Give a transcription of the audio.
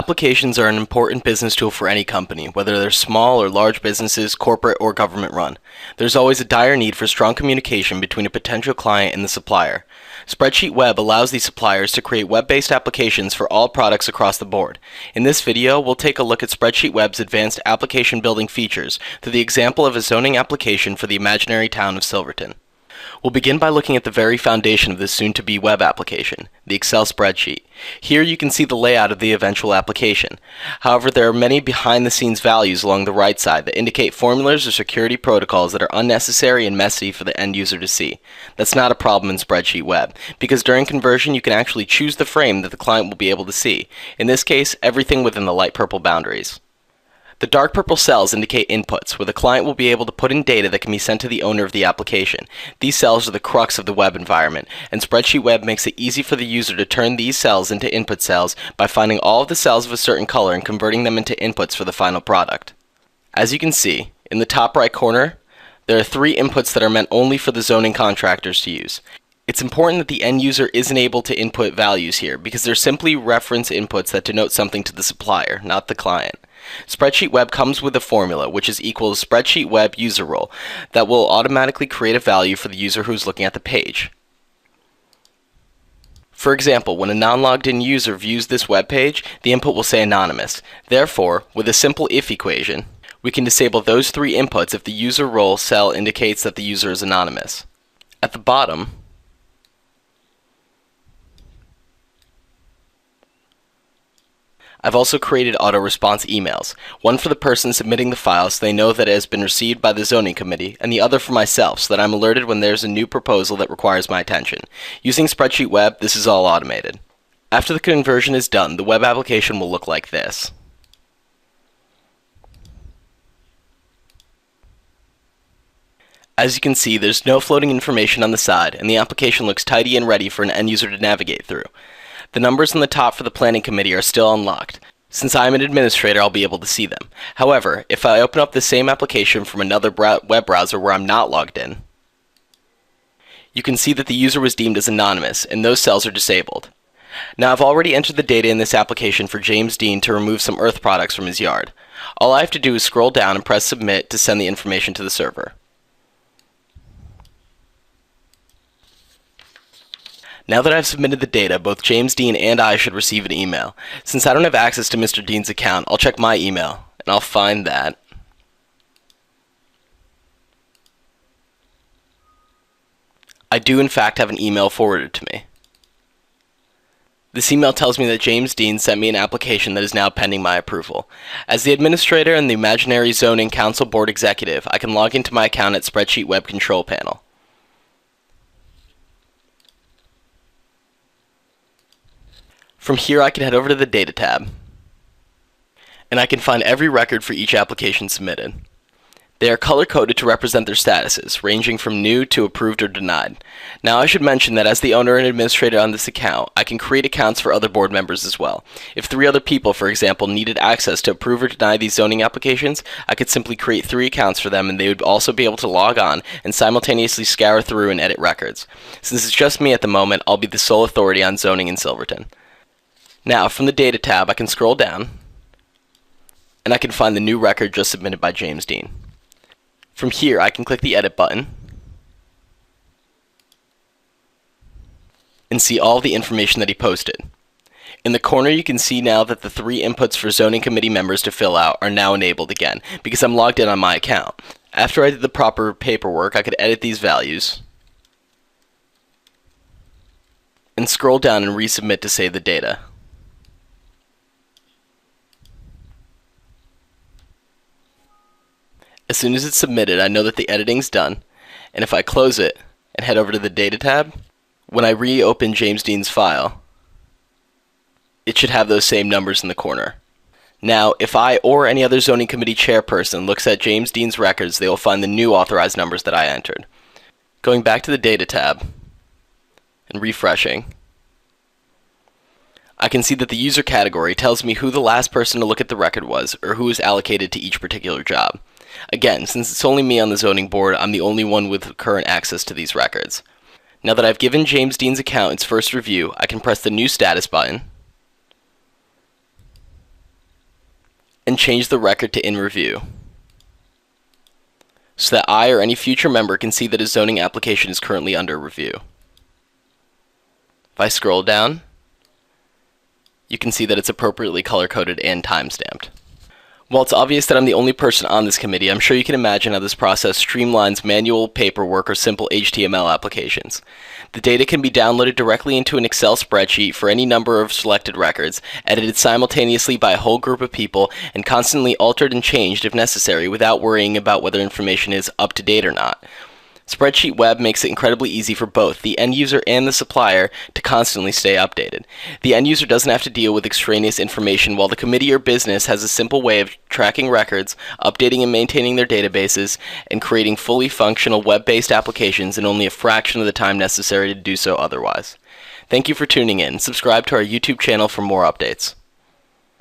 Applications are an important business tool for any company, whether they're small or large businesses, corporate or government run. There's always a dire need for strong communication between a potential client and the supplier. SpreadsheetWEB allows these suppliers to create web-based applications for all products across the board. In this video, we'll take a look at SpreadsheetWEB's advanced application building features through the example of a zoning application for the imaginary town of Silverton. We'll begin by looking at the very foundation of this soon-to-be web application, the Excel spreadsheet. Here you can see the layout of the eventual application. However, there are many behind-the-scenes values along the right side that indicate formulas or security protocols that are unnecessary and messy for the end user to see. That's not a problem in SpreadsheetWEB, because during conversion you can actually choose the frame that the client will be able to see. In this case, everything within the light purple boundaries. The dark purple cells indicate inputs, where the client will be able to put in data that can be sent to the owner of the application. These cells are the crux of the web environment, and SpreadsheetWEB makes it easy for the user to turn these cells into input cells by finding all of the cells of a certain color and converting them into inputs for the final product. As you can see, in the top right corner, there are 3 inputs that are meant only for the zoning contractors to use. It's important that the end user isn't able to input values here, because they're simply reference inputs that denote something to the supplier, not the client. SpreadsheetWEB comes with a formula, which is equal to SpreadsheetWEB user role, that will automatically create a value for the user who's looking at the page. For example, when a non-logged in user views this web page, the input will say anonymous. Therefore, with a simple if equation, we can disable those 3 inputs if the user role cell indicates that the user is anonymous. At the bottom, I've also created auto-response emails, one for the person submitting the file so they know that it has been received by the zoning committee, and the other for myself so that I'm alerted when there's a new proposal that requires my attention. Using SpreadsheetWEB, this is all automated. After the conversion is done, the web application will look like this. As you can see, there's no floating information on the side, and the application looks tidy and ready for an end user to navigate through. The numbers on the top for the planning committee are still unlocked. Since I'm an administrator, I'll be able to see them. However, if I open up the same application from another web browser where I'm not logged in, you can see that the user was deemed as anonymous, and those cells are disabled. Now, I've already entered the data in this application for James Dean to remove some earth products from his yard. All I have to do is scroll down and press submit to send the information to the server. Now that I've submitted the data, both James Dean and I should receive an email. Since I don't have access to Mr. Dean's account, I'll check my email, and I'll find that I do in fact have an email forwarded to me. This email tells me that James Dean sent me an application that is now pending my approval. As the administrator and the Imaginary Zoning Council Board Executive, I can log into my account at SpreadsheetWEB Control Panel. From here I can head over to the Data tab, and I can find every record for each application submitted. They are color-coded to represent their statuses, ranging from new to approved or denied. Now I should mention that as the owner and administrator on this account, I can create accounts for other board members as well. If 3 other people, for example, needed access to approve or deny these zoning applications, I could simply create 3 accounts for them and they would also be able to log on and simultaneously scour through and edit records. Since it's just me at the moment, I'll be the sole authority on zoning in Silverton. Now, from the Data tab, I can scroll down, and I can find the new record just submitted by James Dean. From here, I can click the Edit button, and see all the information that he posted. In the corner, you can see now that the 3 inputs for zoning committee members to fill out are now enabled again, because I'm logged in on my account. After I did the proper paperwork, I could edit these values, and scroll down and resubmit to save the data. As soon as it's submitted, I know that the editing's done, and if I close it and head over to the Data tab, when I reopen James Dean's file, it should have those same numbers in the corner. Now, if I or any other zoning committee chairperson looks at James Dean's records, they will find the new authorized numbers that I entered. Going back to the Data tab and refreshing, I can see that the user category tells me who the last person to look at the record was, or who is allocated to each particular job. Again, since it's only me on the zoning board, I'm the only one with current access to these records. Now that I've given James Dean's account its first review, I can press the New Status button, and change the record to in review, so that I or any future member can see that a zoning application is currently under review. If I scroll down, you can see that it's appropriately color-coded and time-stamped. While it's obvious that I'm the only person on this committee, I'm sure you can imagine how this process streamlines manual paperwork or simple HTML applications. The data can be downloaded directly into an Excel spreadsheet for any number of selected records, edited simultaneously by a whole group of people, and constantly altered and changed if necessary without worrying about whether information is up to date or not. SpreadsheetWEB makes it incredibly easy for both the end user and the supplier to constantly stay updated. The end user doesn't have to deal with extraneous information, while the committee or business has a simple way of tracking records, updating and maintaining their databases, and creating fully functional web-based applications in only a fraction of the time necessary to do so otherwise. Thank you for tuning in. Subscribe to our YouTube channel for more updates.